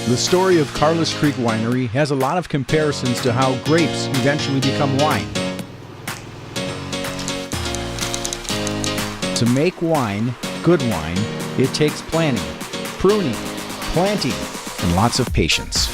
The story of Carlos Creek Winery has a lot of comparisons to how grapes eventually become wine. To make wine, good wine, it takes planning, pruning, planting, and lots of patience.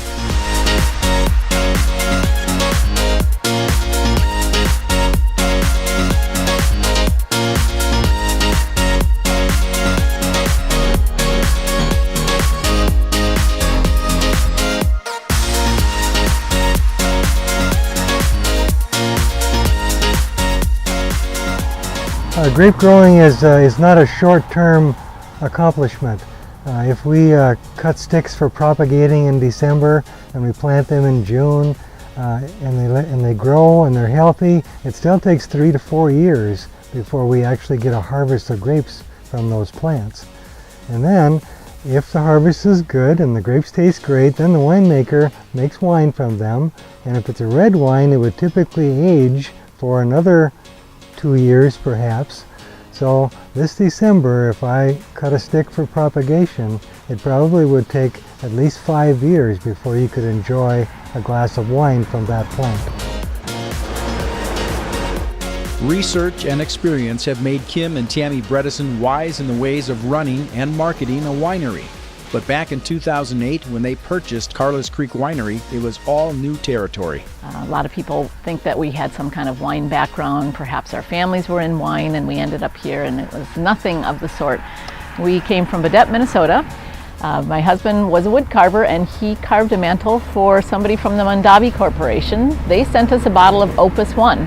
Grape growing is not a short-term accomplishment. If we cut sticks for propagating in December and we plant them in June and they grow and they're healthy, it still takes 3 to 4 years before we actually get a harvest of grapes from those plants. And then if the harvest is good and the grapes taste great, then the winemaker makes wine from them. And if it's a red wine, it would typically age for another 2 years perhaps. So this December, if I cut a stick for propagation, it probably would take at least 5 years before you could enjoy a glass of wine from that plant. Research and experience have made Kim and Tami Bredeson wise in the ways of running and marketing a winery. But back in 2008, when they purchased Carlos Creek Winery, it was all new territory. A lot of people think that we had some kind of wine background. Perhaps our families were in wine and we ended up here, and it was nothing of the sort. We came from BIAD, Minnesota. My husband was a wood carver and he carved a mantle for somebody from the Mondavi Corporation. They sent us a bottle of Opus One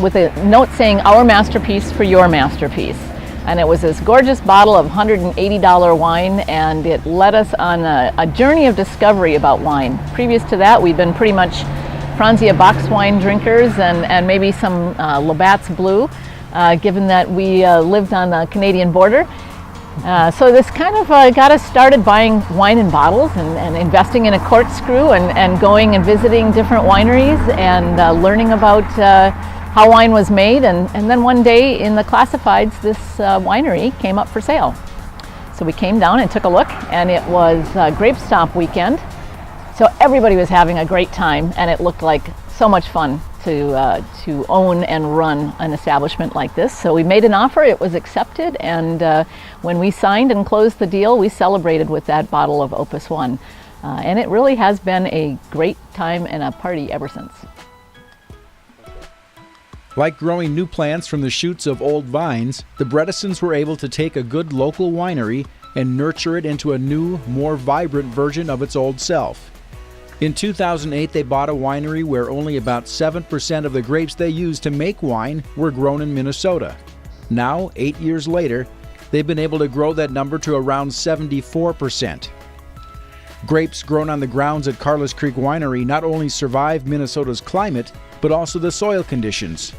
with a note saying, "Our masterpiece for your masterpiece." And it was this gorgeous bottle of $180 wine, and it led us on a journey of discovery about wine. Previous to that, we'd been pretty much Franzia box wine drinkers and maybe some Labatt's Blue, given that we lived on the Canadian border. So this kind of got us started buying wine in bottles and investing in a corkscrew and going and visiting different wineries and learning about how wine was made, and then one day in the classifieds this winery came up for sale. So we came down and took a look, and it was Grape Stomp weekend. So everybody was having a great time, and it looked like so much fun to own and run an establishment like this. So we made an offer, it was accepted, and when we signed and closed the deal, we celebrated with that bottle of Opus One. And it really has been a great time and a party ever since. Like growing new plants from the shoots of old vines, the Bredesons were able to take a good local winery and nurture it into a new, more vibrant version of its old self. In 2008, they bought a winery where only about 7% of the grapes they used to make wine were grown in Minnesota. Now, 8 years later, they've been able to grow that number to around 74%. Grapes grown on the grounds at Carlos Creek Winery not only survive Minnesota's climate, but also the soil conditions.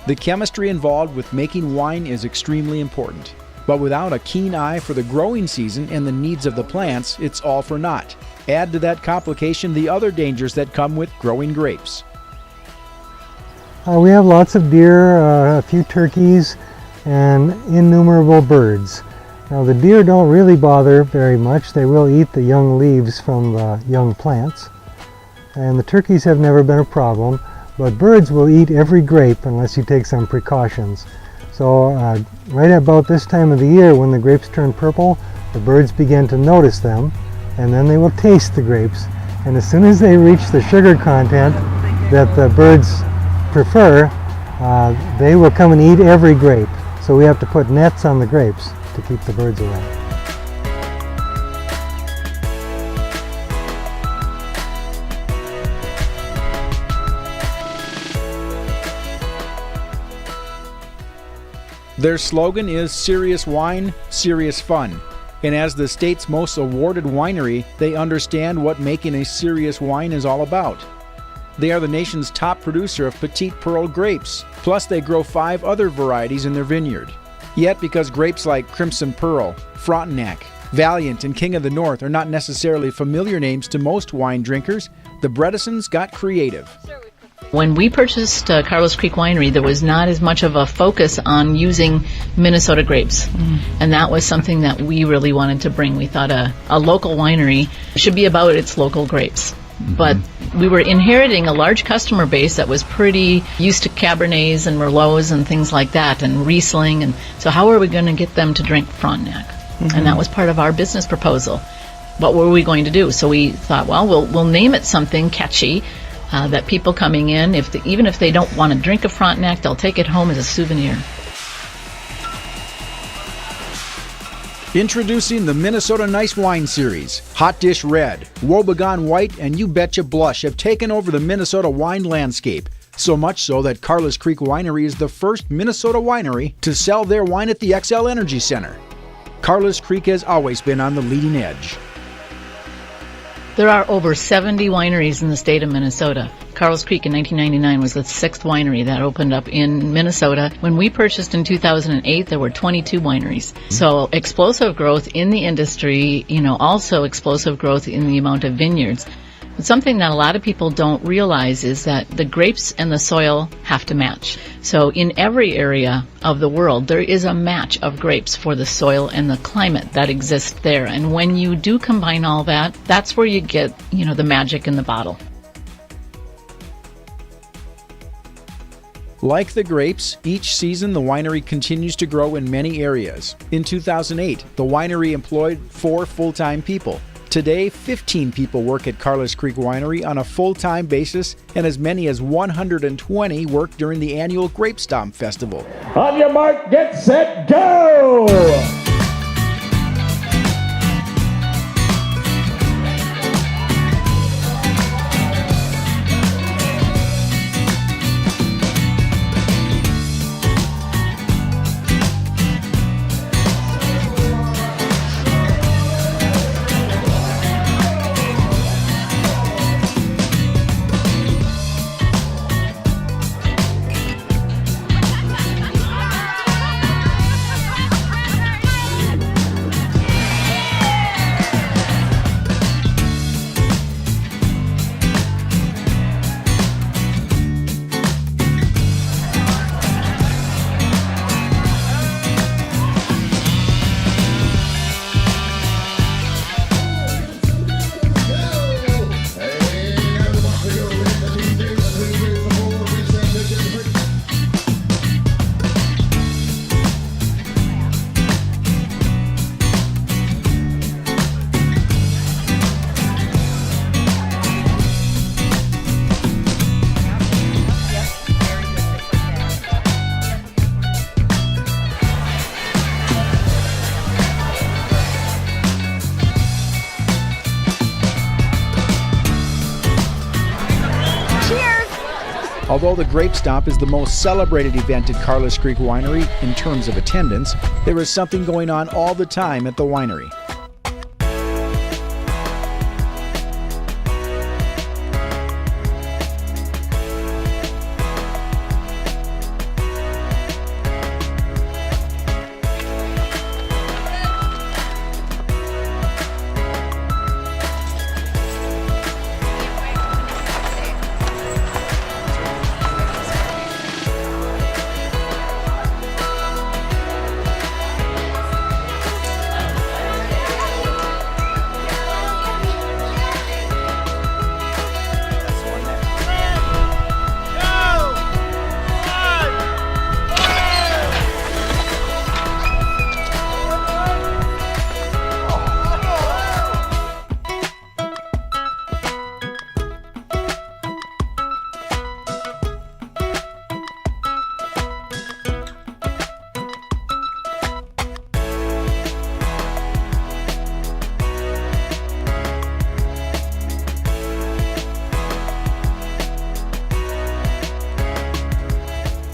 The chemistry involved with making wine is extremely important, but without a keen eye for the growing season and the needs of the plants, it's all for naught. Add to that complication the other dangers that come with growing grapes. We have lots of deer, a few turkeys, and innumerable birds. Now the deer don't really bother very much. They will eat the young leaves from the young plants. And the turkeys have never been a problem, but birds will eat every grape unless you take some precautions. So right about this time of the year, when the grapes turn purple, the birds begin to notice them, and then they will taste the grapes. And as soon as they reach the sugar content that the birds prefer, they will come and eat every grape. So we have to put nets on the grapes to keep the birds away. Their slogan is "Serious Wine, Serious Fun." And as the state's most awarded winery, they understand what making a serious wine is all about. They are the nation's top producer of Petite Pearl grapes, plus they grow 5 other varieties in their vineyard. Yet, because grapes like Crimson Pearl, Frontenac, Valiant, and King of the North are not necessarily familiar names to most wine drinkers, the Bredesons got creative. When we purchased Carlos Creek Winery, there was not as much of a focus on using Minnesota grapes. And that was something that we really wanted to bring. We thought a local winery should be about its local grapes. But we were inheriting a large customer base that was pretty used to Cabernets and Merlots and things like that, and Riesling. And so how are we going to get them to drink Frontenac? And that was part of our business proposal. What were we going to do? So we thought, well, we'll name it something catchy. That people coming in, even if they don't want to drink a Frontenac, they'll take it home as a souvenir. Introducing the Minnesota Nice Wine Series. Hot Dish Red, Woebegone White, and You Betcha Blush have taken over the Minnesota wine landscape. So much so that Carlos Creek Winery is the first Minnesota winery to sell their wine at the XL Energy Center. Carlos Creek has always been on the leading edge. There are over 70 wineries in the state of Minnesota. Carlos Creek in 1999 was the 6th winery that opened up in Minnesota. When we purchased in 2008, there were 22 wineries. So explosive growth in the industry, also explosive growth in the amount of vineyards. But something that a lot of people don't realize is that the grapes and the soil have to match. So in every area of the world, there is a match of grapes for the soil and the climate that exists there. And when you do combine all that, that's where you get, the magic in the bottle. Like the grapes, each season the winery continues to grow in many areas. In 2008, the winery employed 4 full-time people. Today, 15 people work at Carlos Creek Winery on a full-time basis, and as many as 120 work during the annual Grape Stomp Festival. On your mark, get set, go! Although the Grape Stomp is the most celebrated event at Carlos Creek Winery in terms of attendance, there is something going on all the time at the winery.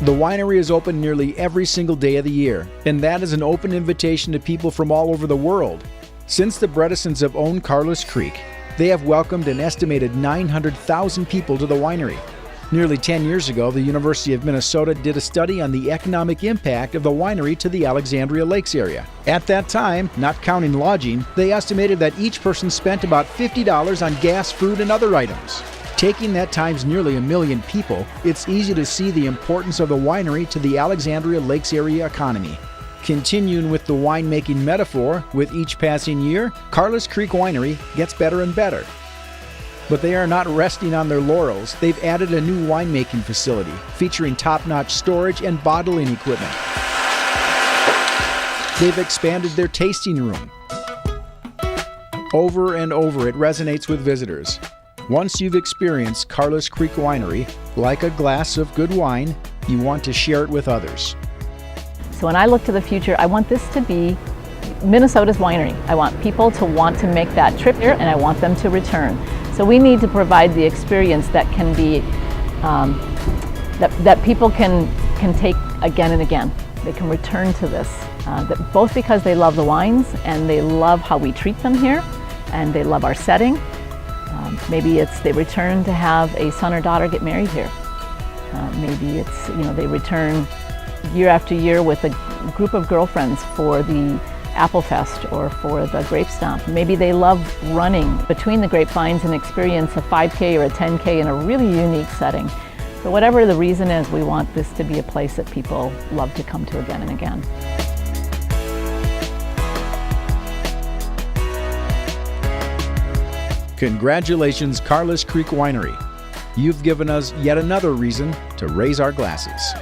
The winery is open nearly every single day of the year, and that is an open invitation to people from all over the world. Since the Bredesons have owned Carlos Creek, they have welcomed an estimated 900,000 people to the winery. Nearly 10 years ago, the University of Minnesota did a study on the economic impact of the winery to the Alexandria Lakes area. At that time, not counting lodging, they estimated that each person spent about $50 on gas, food, and other items. Taking that times nearly 1 million people, it's easy to see the importance of the winery to the Alexandria Lakes area economy. Continuing with the winemaking metaphor, with each passing year, Carlos Creek Winery gets better and better. But they are not resting on their laurels. They've added a new winemaking facility featuring top-notch storage and bottling equipment. They've expanded their tasting room. Over and over, it resonates with visitors. Once you've experienced Carlos Creek Winery, like a glass of good wine, you want to share it with others. So when I look to the future, I want this to be Minnesota's winery. I want people to want to make that trip here, and I want them to return. So we need to provide the experience that can be, that people can take again and again. They can return to this, both because they love the wines and they love how we treat them here, and they love our setting. Maybe it's they return to have a son or daughter get married here. Maybe it's, they return year after year with a group of girlfriends for the Apple Fest or for the Grape Stomp. Maybe they love running between the grapevines and experience a 5K or a 10K in a really unique setting. So whatever the reason is, we want this to be a place that people love to come to again and again. Congratulations, Carlos Creek Winery. You've given us yet another reason to raise our glasses.